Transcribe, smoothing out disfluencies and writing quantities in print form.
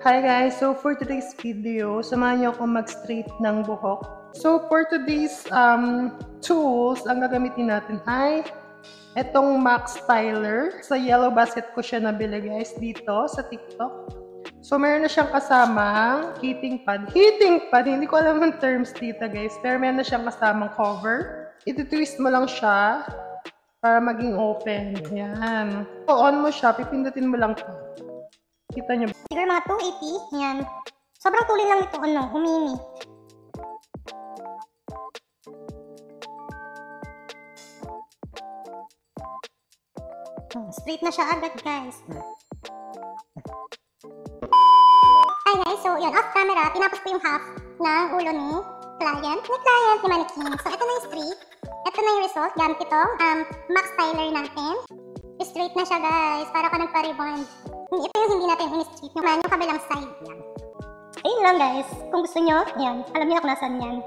Hi guys! So for today's video, samahan niyo ako mag-straight ng buhok. So for today's tools, ang gagamitin natin ay itong Max Styler. Sa Yellow Basket ko siya nabili guys dito sa TikTok. So meron na siyang kasamang heating pad. Heating pad! Hindi ko alam ang terms dito guys. Pero meron na siyang kasamang cover. Ito-twist mo lang siya para maging open. Yan. So on mo siya, pipindutin mo lang ito. Kita niyo. Siguro mga 280. Yan. Sobrang tuloy lang ito, humini. Straight na siya agad, guys. Hi guys, so yun, off camera, tinapos ko yung half ng ulo ni client, ni mannequin. So ito na yung straight. Ito na yung result. Gamit itong Max Styler natin. Straight na siya, guys. Para ka nagpa-rebond. Ito yung hindi natin in-straight. Yung kabilang side. Yan. Ayun lang guys. Kung gusto nyo, yan. Alam niyo kung nasan yan.